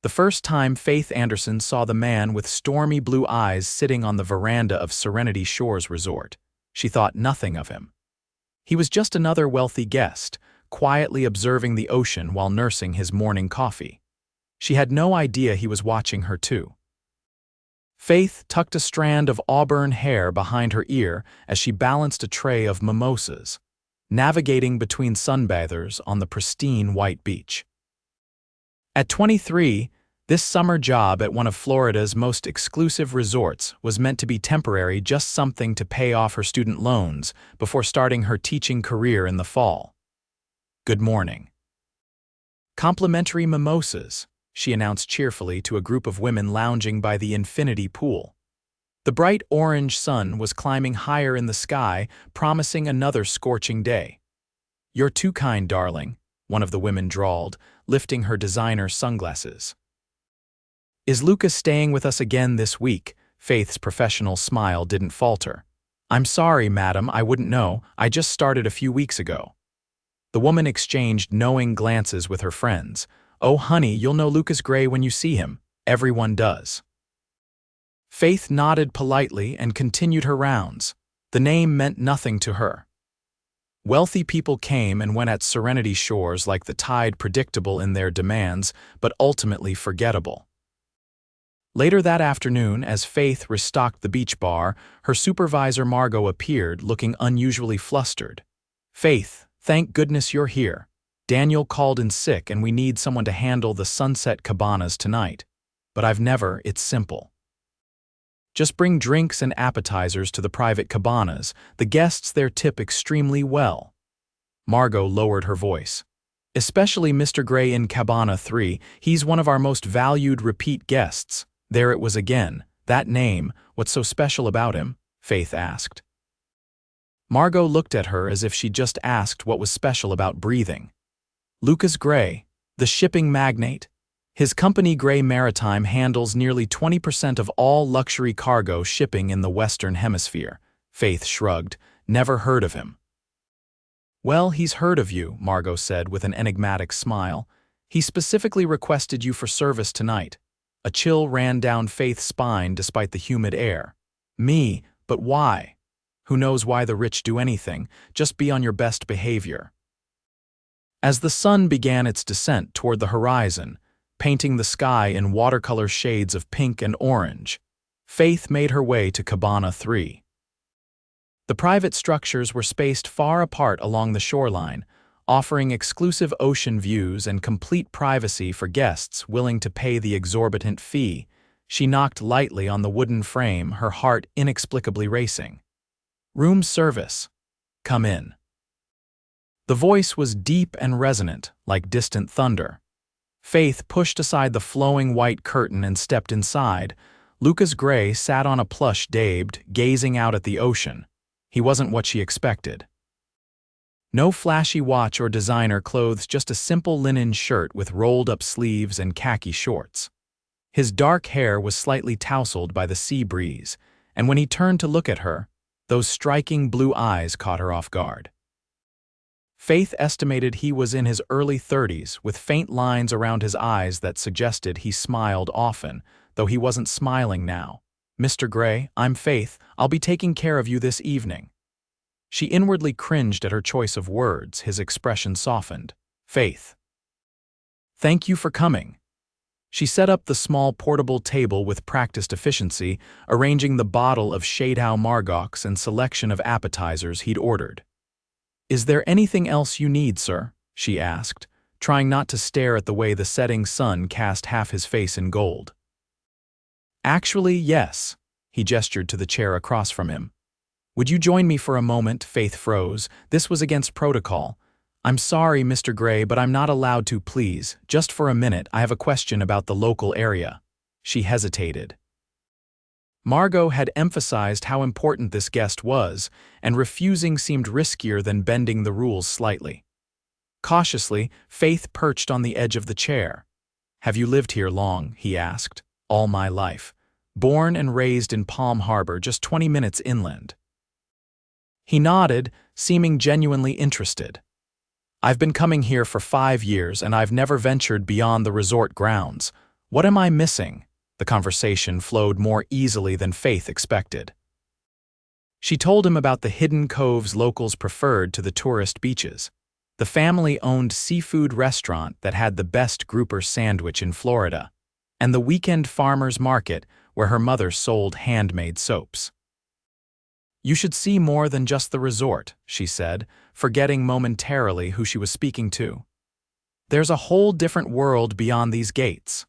The first time Faith Anderson saw the man with stormy blue eyes sitting on the veranda of Serenity Shores Resort, she thought nothing of him. He was just another wealthy guest, quietly observing the ocean while nursing his morning coffee. She had no idea he was watching her too. Faith tucked a strand of auburn hair behind her ear as she balanced a tray of mimosas, navigating between sunbathers on the pristine white beach. At 23, this summer job at one of Florida's most exclusive resorts was meant to be temporary, just something to pay off her student loans before starting her teaching career in the fall. "Good morning." "Complimentary mimosas," she announced cheerfully to a group of women lounging by the infinity pool. The bright orange sun was climbing higher in the sky, promising another scorching day. "You're too kind, darling," one of the women drawled, lifting her designer sunglasses. "Is Lucas staying with us again this week?" Faith's professional smile didn't falter. "I'm sorry, madam, I wouldn't know. I just started a few weeks ago." The woman exchanged knowing glances with her friends. "Oh, honey, you'll know Lucas Gray when you see him. Everyone does." Faith nodded politely and continued her rounds. The name meant nothing to her. Wealthy people came and went at Serenity Shores like the tide, predictable in their demands, but ultimately forgettable. Later that afternoon, as Faith restocked the beach bar, her supervisor Margot appeared, looking unusually flustered. "Faith, thank goodness you're here. Daniel called in sick and we need someone to handle the Sunset Cabanas tonight. But it's simple. Just bring drinks and appetizers to the private cabanas. The guests there tip extremely well." Margot lowered her voice. "Especially Mr. Gray in Cabana 3. He's one of our most valued repeat guests." There it was again. That name, what's so special about him? Faith asked. Margot looked at her as if she'd just asked what was special about breathing. "Lucas Gray, the shipping magnate. His company Gray Maritime handles nearly 20% of all luxury cargo shipping in the Western Hemisphere." Faith shrugged. "Never heard of him." "Well, he's heard of you," Margot said with an enigmatic smile. "He specifically requested you for service tonight." A chill ran down Faith's spine despite the humid air. "Me? But why?" "Who knows why the rich do anything? Just be on your best behavior." As the sun began its descent toward the horizon, painting the sky in watercolor shades of pink and orange, Faith made her way to Cabana 3. The private structures were spaced far apart along the shoreline, offering exclusive ocean views and complete privacy for guests willing to pay the exorbitant fee. She knocked lightly on the wooden frame, her heart inexplicably racing. "Room service. Come in." The voice was deep and resonant, like distant thunder. Faith pushed aside the flowing white curtain and stepped inside. Lucas Gray sat on a plush daybed, gazing out at the ocean. He wasn't what she expected. No flashy watch or designer clothes, just a simple linen shirt with rolled-up sleeves and khaki shorts. His dark hair was slightly tousled by the sea breeze, and when he turned to look at her, those striking blue eyes caught her off guard. Faith estimated he was in his early 30s, with faint lines around his eyes that suggested he smiled often, though he wasn't smiling now. "Mr. Gray, I'm Faith. I'll be taking care of you this evening." She inwardly cringed at her choice of words. His expression softened. "Faith. Thank you for coming." She set up the small portable table with practiced efficiency, arranging the bottle of Shadhow Margox and selection of appetizers he'd ordered. "Is there anything else you need, sir?" she asked, trying not to stare at the way the setting sun cast half his face in gold. "Actually, yes." He gestured to the chair across from him. "Would you join me for a moment?" Faith froze. This was against protocol. "I'm sorry, Mr. Gray, but I'm not allowed to, please. Just for a minute, I have a question about the local area." She hesitated. Margot had emphasized how important this guest was, and refusing seemed riskier than bending the rules slightly. Cautiously, Faith perched on the edge of the chair. "Have you lived here long?" he asked. "All my life. Born and raised in Palm Harbor, just 20 minutes inland." He nodded, seeming genuinely interested. "I've been coming here for 5 years, and I've never ventured beyond the resort grounds. What am I missing? The conversation flowed more easily than Faith expected. She told him about the hidden coves locals preferred to the tourist beaches, the family-owned seafood restaurant that had the best grouper sandwich in Florida, and the weekend farmers market where her mother sold handmade soaps. You should see more than just the resort, she said, forgetting momentarily who she was speaking to. There's a whole different world beyond these gates.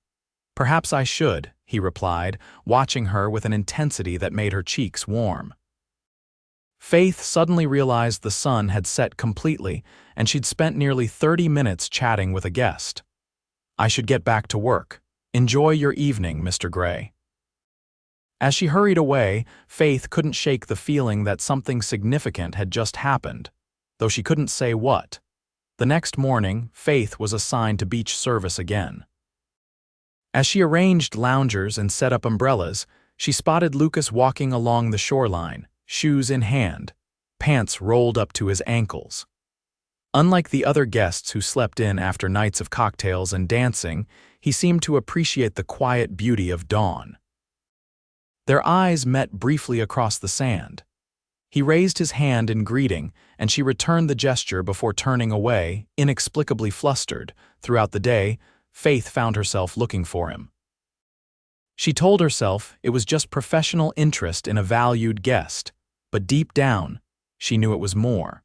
Perhaps I should, he replied, watching her with an intensity that made her cheeks warm. Faith suddenly realized the sun had set completely, and she'd spent nearly 30 minutes chatting with a guest. I should get back to work. Enjoy your evening, Mr. Gray. As she hurried away, Faith couldn't shake the feeling that something significant had just happened, though she couldn't say what. The next morning, Faith was assigned to beach service again. As she arranged loungers and set up umbrellas, she spotted Lucas walking along the shoreline, shoes in hand, pants rolled up to his ankles. Unlike the other guests who slept in after nights of cocktails and dancing, he seemed to appreciate the quiet beauty of dawn. Their eyes met briefly across the sand. He raised his hand in greeting, and she returned the gesture before turning away, inexplicably flustered. Throughout the day, Faith found herself looking for him. She told herself it was just professional interest in a valued guest, but deep down, she knew it was more.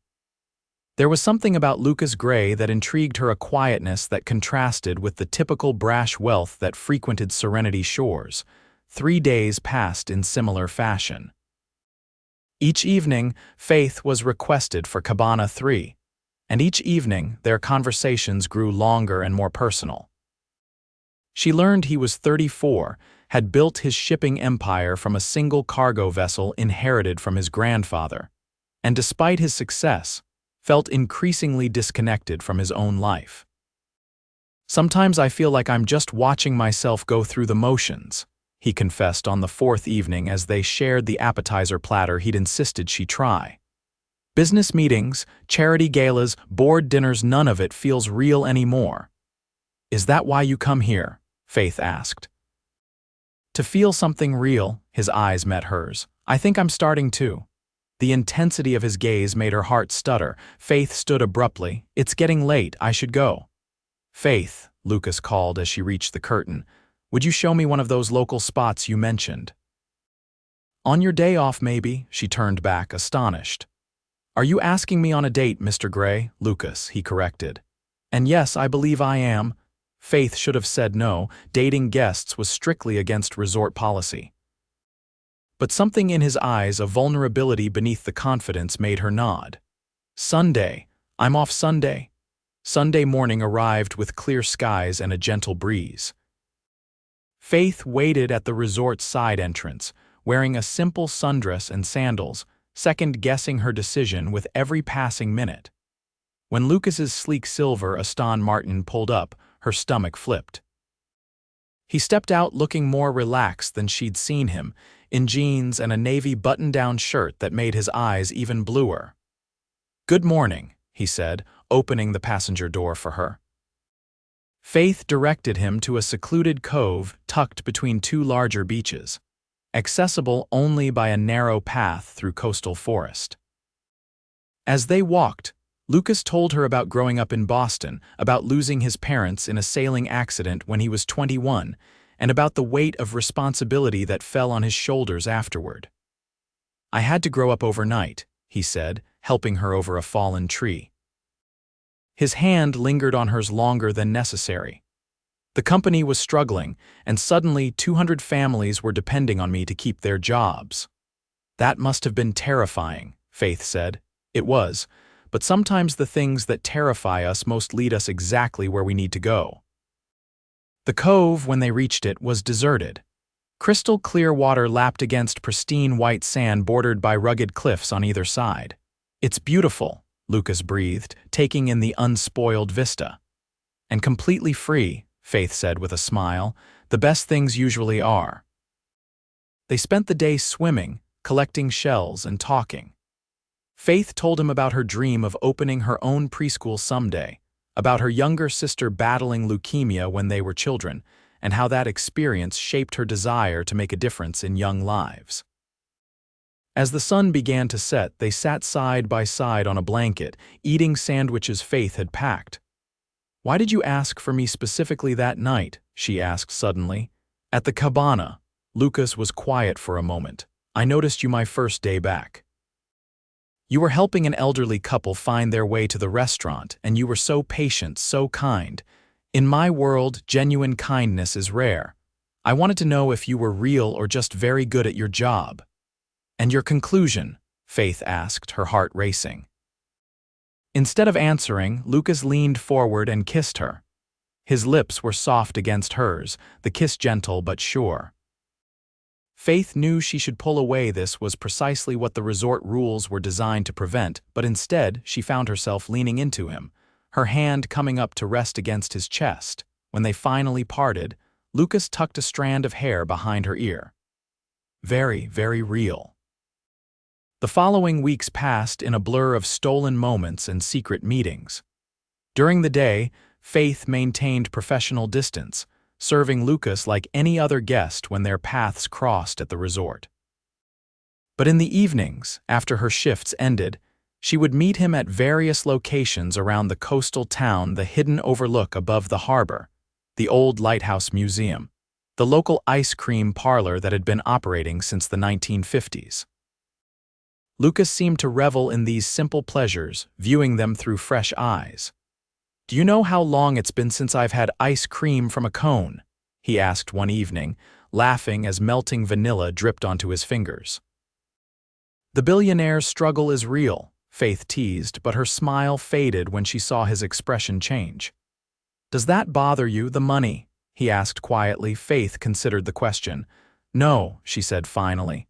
There was something about Lucas Gray that intrigued her, a quietness that contrasted with the typical brash wealth that frequented Serenity Shores. 3 days passed in similar fashion. Each evening, Faith was requested for Cabana 3, and each evening their conversations grew longer and more personal. She learned he was 34, had built his shipping empire from a single cargo vessel inherited from his grandfather, and despite his success, felt increasingly disconnected from his own life. Sometimes I feel like I'm just watching myself go through the motions, he confessed on the 4th evening as they shared the appetizer platter he'd insisted she try. Business meetings, charity galas, board dinners, none of it feels real anymore. Is that why you come here? Faith asked. To feel something real, his eyes met hers. I think I'm starting to. The intensity of his gaze made her heart stutter. Faith stood abruptly. It's getting late, I should go. Faith, Lucas called as she reached the curtain. Would you show me one of those local spots you mentioned? On your day off, maybe, she turned back, astonished. Are you asking me on a date, Mr. Gray? Lucas, he corrected. And yes, I believe I am. Faith should have said no. Dating guests was strictly against resort policy. But something in his eyes, a vulnerability beneath the confidence, made her nod. Sunday. I'm off Sunday. Sunday morning arrived with clear skies and a gentle breeze. Faith waited at the resort's side entrance, wearing a simple sundress and sandals, second-guessing her decision with every passing minute. When Lucas's sleek silver Aston Martin pulled up, her stomach flipped. He stepped out looking more relaxed than she'd seen him, in jeans and a navy button-down shirt that made his eyes even bluer. Good morning, he said, opening the passenger door for her. Faith directed him to a secluded cove tucked between 2 larger beaches, accessible only by a narrow path through coastal forest. As they walked, Lucas told her about growing up in Boston, about losing his parents in a sailing accident when he was 21, and about the weight of responsibility that fell on his shoulders afterward. I had to grow up overnight, he said, helping her over a fallen tree. His hand lingered on hers longer than necessary. The company was struggling, and suddenly 200 families were depending on me to keep their jobs. That must have been terrifying, Faith said. It was, but sometimes the things that terrify us most lead us exactly where we need to go. The cove, when they reached it, was deserted. Crystal clear water lapped against pristine white sand bordered by rugged cliffs on either side. It's beautiful, Lucas breathed, taking in the unspoiled vista. And completely free, Faith said with a smile. The best things usually are. They spent the day swimming, collecting shells, and talking. Faith told him about her dream of opening her own preschool someday, about her younger sister battling leukemia when they were children, and how that experience shaped her desire to make a difference in young lives. As the sun began to set, they sat side by side on a blanket, eating sandwiches Faith had packed. "Why did you ask for me specifically that night?" she asked suddenly. "At the cabana." Lucas was quiet for a moment. "I noticed you my first day back. You were helping an elderly couple find their way to the restaurant, and you were so patient, so kind. In my world, genuine kindness is rare. I wanted to know if you were real or just very good at your job." "And your conclusion?" Faith asked, her heart racing. Instead of answering, Lucas leaned forward and kissed her. His lips were soft against hers, the kiss gentle but sure. Faith knew she should pull away. This was precisely what the resort rules were designed to prevent, but instead she found herself leaning into him, her hand coming up to rest against his chest. When they finally parted, Lucas tucked a strand of hair behind her ear. "Very, very real." The following weeks passed in a blur of stolen moments and secret meetings. During the day, Faith maintained professional distance, serving Lucas like any other guest when their paths crossed at the resort. But in the evenings, after her shifts ended, she would meet him at various locations around the coastal town, the hidden overlook above the harbor, the old lighthouse museum, the local ice cream parlor that had been operating since the 1950s. Lucas seemed to revel in these simple pleasures, viewing them through fresh eyes. "Do you know how long it's been since I've had ice cream from a cone?" he asked one evening, laughing as melting vanilla dripped onto his fingers. "The billionaire's struggle is real," Faith teased, but her smile faded when she saw his expression change. "Does that bother you, the money?" he asked quietly. Faith considered the question. "No," she said finally.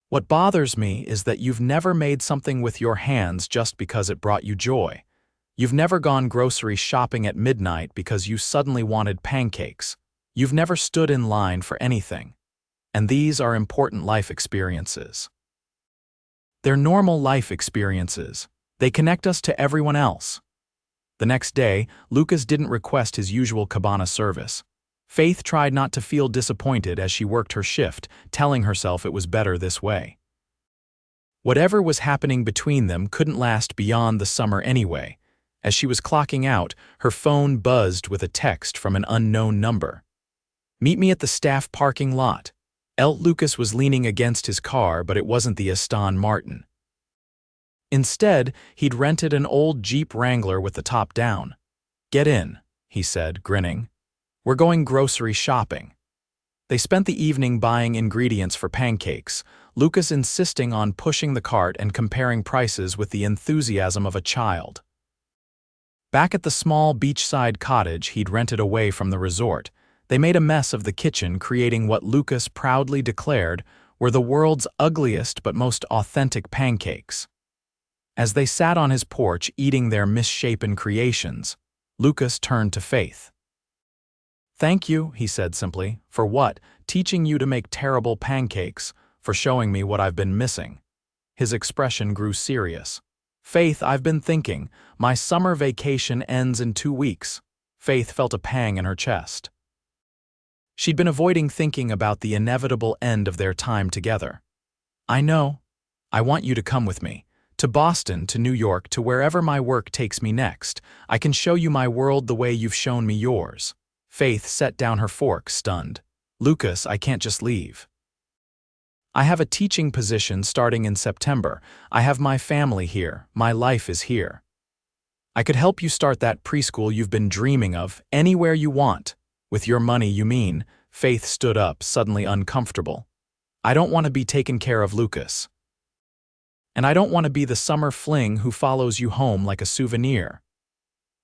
"What bothers me is that you've never made something with your hands just because it brought you joy. You've never gone grocery shopping at midnight because you suddenly wanted pancakes. You've never stood in line for anything. And these are important life experiences. They're normal life experiences. They connect us to everyone else." The next day, Lucas didn't request his usual cabana service. Faith tried not to feel disappointed as she worked her shift, telling herself it was better this way. Whatever was happening between them couldn't last beyond the summer anyway. As she was clocking out, her phone buzzed with a text from an unknown number. "Meet me at the staff parking lot." Lucas was leaning against his car, but it wasn't the Aston Martin. Instead, he'd rented an old Jeep Wrangler with the top down. "Get in," he said, grinning. "We're going grocery shopping." They spent the evening buying ingredients for pancakes, Lucas insisting on pushing the cart and comparing prices with the enthusiasm of a child. Back at the small beachside cottage he'd rented away from the resort, they made a mess of the kitchen, creating what Lucas proudly declared were the world's ugliest but most authentic pancakes. As they sat on his porch eating their misshapen creations, Lucas turned to Faith. "Thank you," he said simply. "For what? Teaching you to make terrible pancakes, for showing me what I've been missing." His expression grew serious. "Faith, I've been thinking. My summer vacation ends in 2 weeks." Faith felt a pang in her chest. She'd been avoiding thinking about the inevitable end of their time together. "I know. I want you to come with me. To Boston, to New York, to wherever my work takes me next. I can show you my world the way you've shown me yours." Faith set down her fork, stunned. "Lucas, I can't just leave. I have a teaching position starting in September. I have my family here. My life is here. I could help you start that preschool you've been dreaming of, anywhere you want. With your money, you mean?" Faith stood up, suddenly uncomfortable. "I don't want to be taken care of, Lucas. And I don't want to be the summer fling who follows you home like a souvenir."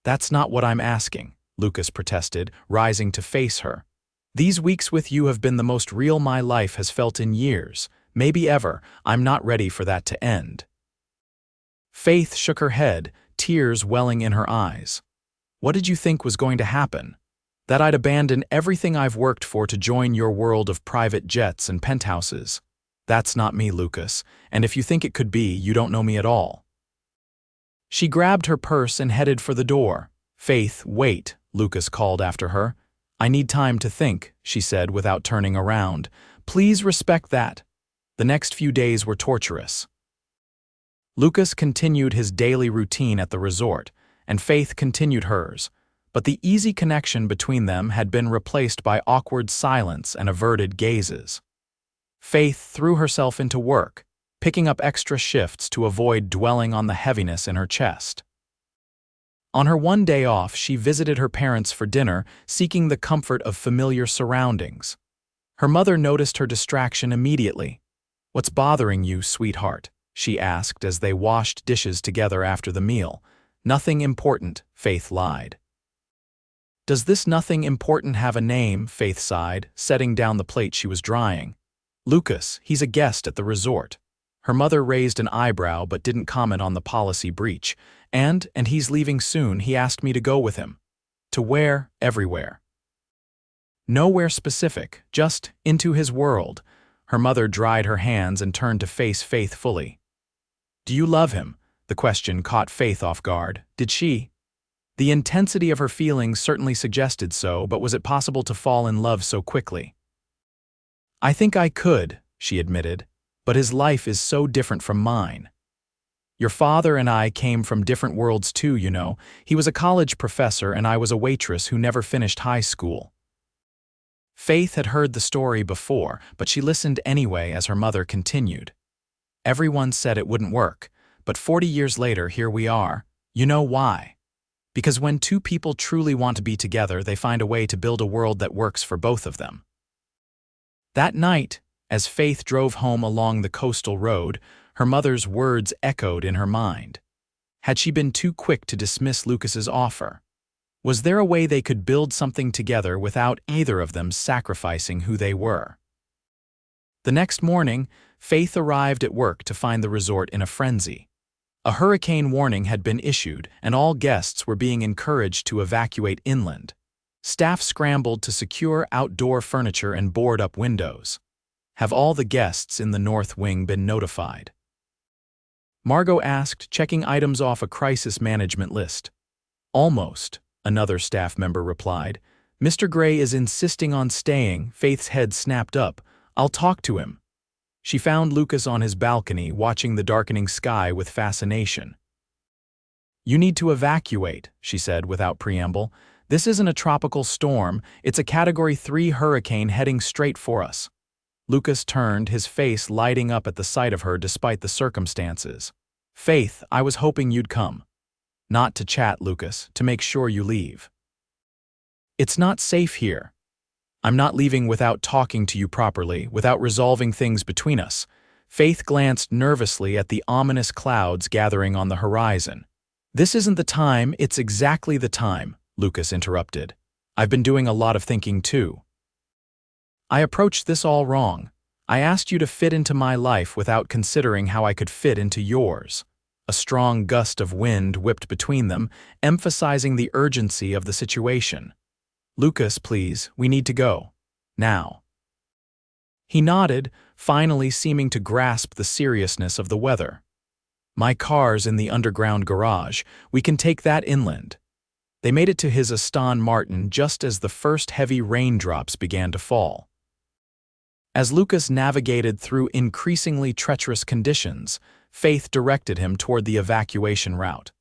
"That's not what I'm asking," Lucas protested, rising to face her. "These weeks with you have been the most real my life has felt in years, maybe ever. I'm not ready for that to end." Faith shook her head, tears welling in her eyes. "What did you think was going to happen? That I'd abandon everything I've worked for to join your world of private jets and penthouses? That's not me, Lucas, and if you think it could be, you don't know me at all." She grabbed her purse and headed for the door. "Faith, wait," Lucas called after her. I need time to think, she said without turning around. Please respect that. The next few days were torturous. Lucas continued his daily routine at the resort, and Faith continued hers, but the easy connection between them had been replaced by awkward silence and averted gazes. Faith threw herself into work, picking up extra shifts to avoid dwelling on the heaviness in her chest. On her one day off, she visited her parents for dinner, seeking the comfort of familiar surroundings. Her mother noticed her distraction immediately. "What's bothering you, sweetheart?" she asked as they washed dishes together after the meal. "Nothing important," Faith lied. "Does this nothing important have a name?" Faith sighed, setting down the plate she was drying. "Lucas, he's a guest at the resort." Her mother raised an eyebrow but didn't comment on the policy breach. And he's leaving soon. He asked me to go with him." "To where?" "Everywhere." "Nowhere specific, just into his world." Her mother dried her hands and turned to face Faith fully. "Do you love him?" The question caught Faith off guard. Did she? The intensity of her feelings certainly suggested so, but was it possible to fall in love so quickly? "I think I could," she admitted, "but his life is so different from mine. Your father and I came from different worlds too, you know. He was a college professor and I was a waitress who never finished high school." Faith had heard the story before, but she listened anyway as her mother continued. "Everyone said it wouldn't work, but 40 years later, here we are. You know why? Because when two people truly want to be together, they find a way to build a world that works for both of them." That night, as Faith drove home along the coastal road, her mother's words echoed in her mind. Had she been too quick to dismiss Lucas's offer? Was there a way they could build something together without either of them sacrificing who they were? The next morning, Faith arrived at work to find the resort in a frenzy. A hurricane warning had been issued, and all guests were being encouraged to evacuate inland. Staff scrambled to secure outdoor furniture and board up windows. "Have all the guests in the north wing been notified?" Margot asked, checking items off a crisis management list. "Almost," another staff member replied. "Mr. Gray is insisting on staying." Faith's head snapped up. "I'll talk to him." She found Lucas on his balcony, watching the darkening sky with fascination. "You need to evacuate," she said without preamble. "This isn't a tropical storm, it's a Category 3 hurricane heading straight for us." Lucas turned, his face lighting up at the sight of her despite the circumstances. "Faith, I was hoping you'd come." "Not to chat, Lucas, to make sure you leave." "It's not safe here." "I'm not leaving without talking to you properly, without resolving things between us." Faith glanced nervously at the ominous clouds gathering on the horizon. "This isn't the time, it's exactly the time," Lucas interrupted. "I've been doing a lot of thinking too. I approached this all wrong. I asked you to fit into my life without considering how I could fit into yours." A strong gust of wind whipped between them, emphasizing the urgency of the situation. "Lucas, please, we need to go. Now." He nodded, finally seeming to grasp the seriousness of the weather. "My car's in the underground garage. We can take that inland." They made it to his Aston Martin just as the first heavy raindrops began to fall. As Lucas navigated through increasingly treacherous conditions, Faith directed him toward the evacuation route.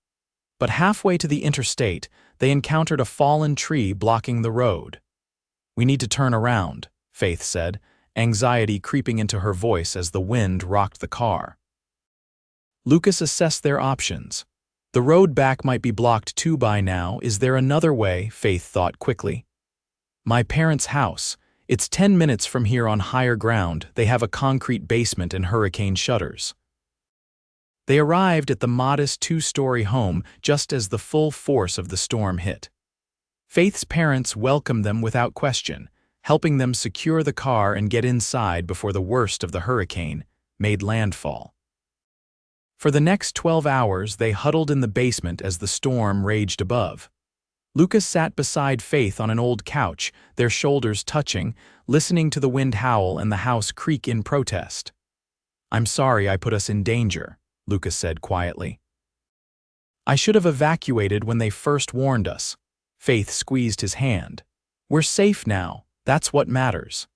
But halfway to the interstate, they encountered a fallen tree blocking the road. "We need to turn around," Faith said, anxiety creeping into her voice as the wind rocked the car. Lucas assessed their options. The road back might be blocked too by now. Is there another way? Faith thought quickly. "My parents' house. It's 10 minutes from here on higher ground. They have a concrete basement and hurricane shutters." They arrived at the modest 2-story home just as the full force of the storm hit. Faith's parents welcomed them without question, helping them secure the car and get inside before the worst of the hurricane made landfall. For the next 12 hours, they huddled in the basement as the storm raged above. Lucas sat beside Faith on an old couch, their shoulders touching, listening to the wind howl and the house creak in protest. "I'm sorry I put us in danger," Lucas said quietly. "I should have evacuated when they first warned us." Faith squeezed his hand. We're safe now, that's what matters.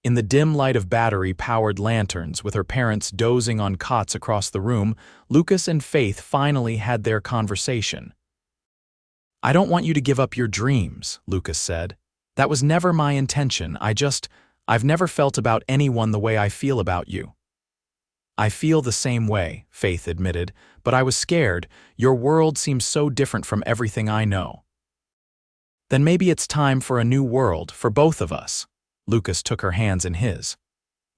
In the dim light of battery-powered lanterns, with her parents dozing on cots across the room, Lucas and Faith finally had their conversation. "I don't want you to give up your dreams," Lucas said. "That was never my intention. I've never felt about anyone the way I feel about you." "I feel the same way," Faith admitted, "but I was scared. Your world seems so different from everything I know." "Then maybe it's time for a new world, for both of us." Lucas took her hands in his.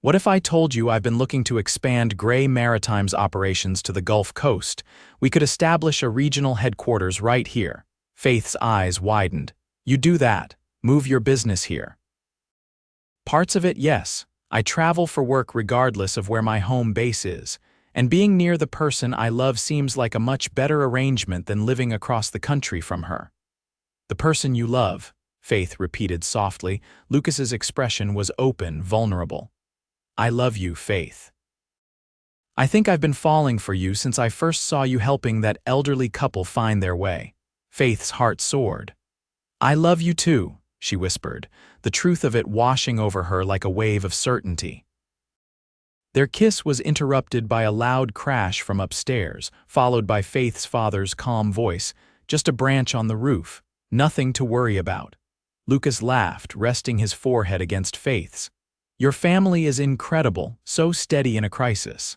"What if I told you I've been looking to expand Gray Maritime's operations to the Gulf Coast? We could establish a regional headquarters right here." Faith's eyes widened. "You do that. Move your business here." "Parts of it, yes. I travel for work regardless of where my home base is, and being near the person I love seems like a much better arrangement than living across the country from her." "The person you love," Faith repeated softly. Lucas's expression was open, vulnerable. "I love you, Faith. I think I've been falling for you since I first saw you helping that elderly couple find their way." Faith's heart soared. "I love you too," she whispered, the truth of it washing over her like a wave of certainty. Their kiss was interrupted by a loud crash from upstairs, followed by Faith's father's calm voice. "Just a branch on the roof. Nothing to worry about." Lucas laughed, resting his forehead against Faith's. "Your family is incredible, so steady in a crisis."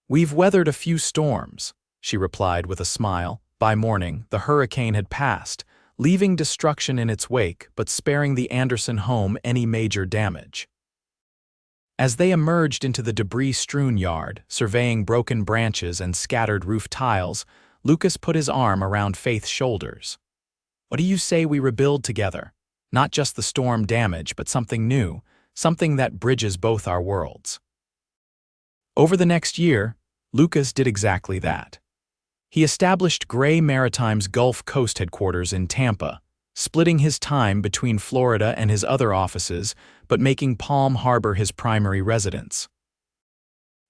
"We've weathered a few storms," she replied with a smile. By morning, the hurricane had passed, leaving destruction in its wake but sparing the Anderson home any major damage. As they emerged into the debris-strewn yard, surveying broken branches and scattered roof tiles, Lucas put his arm around Faith's shoulders. "What do you say we rebuild together? Not just the storm damage, but something new, something that bridges both our worlds." Over the next year, Lucas did exactly that. He established Gray Maritime's Gulf Coast headquarters in Tampa, splitting his time between Florida and his other offices, but making Palm Harbor his primary residence.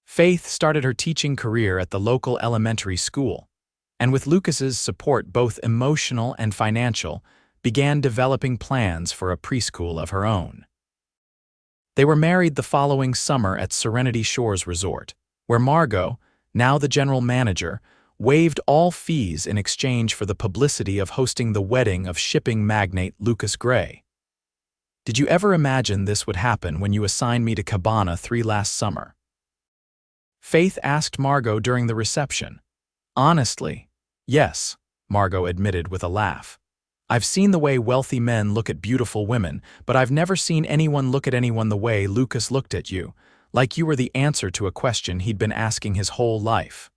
Faith started her teaching career at the local elementary school, and with Lucas's support, both emotional and financial, began developing plans for a preschool of her own. They were married the following summer at Serenity Shores Resort, where Margot, now the general manager, waived all fees in exchange for the publicity of hosting the wedding of shipping magnate Lucas Gray. "Did you ever imagine this would happen when you assigned me to Cabana 3 last summer?" Faith asked Margot during the reception. "Honestly, yes," Margot admitted with a laugh. "I've seen the way wealthy men look at beautiful women, but I've never seen anyone look at anyone the way Lucas looked at you, like you were the answer to a question he'd been asking his whole life."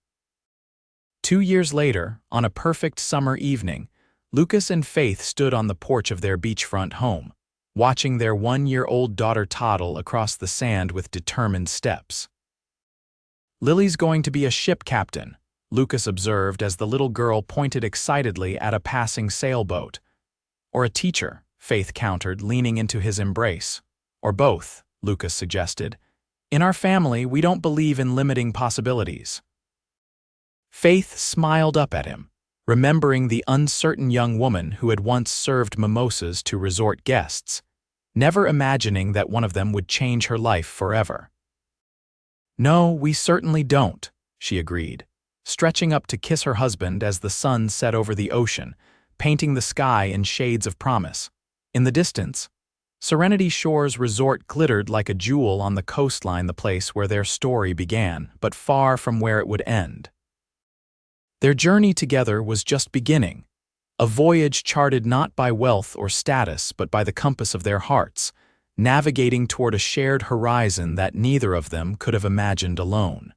2 years later, on a perfect summer evening, Lucas and Faith stood on the porch of their beachfront home, watching their 1-year-old daughter toddle across the sand with determined steps. "Lily's going to be a ship captain," Lucas observed as the little girl pointed excitedly at a passing sailboat. "Or a teacher," Faith countered, leaning into his embrace. "Or both," Lucas suggested. "In our family, we don't believe in limiting possibilities." Faith smiled up at him, remembering the uncertain young woman who had once served mimosas to resort guests, never imagining that one of them would change her life forever. "No, we certainly don't," she agreed, stretching up to kiss her husband as the sun set over the ocean, painting the sky in shades of promise. In the distance, Serenity Shores Resort glittered like a jewel on the coastline, the place where their story began, but far from where it would end. Their journey together was just beginning, a voyage charted not by wealth or status but by the compass of their hearts, navigating toward a shared horizon that neither of them could have imagined alone.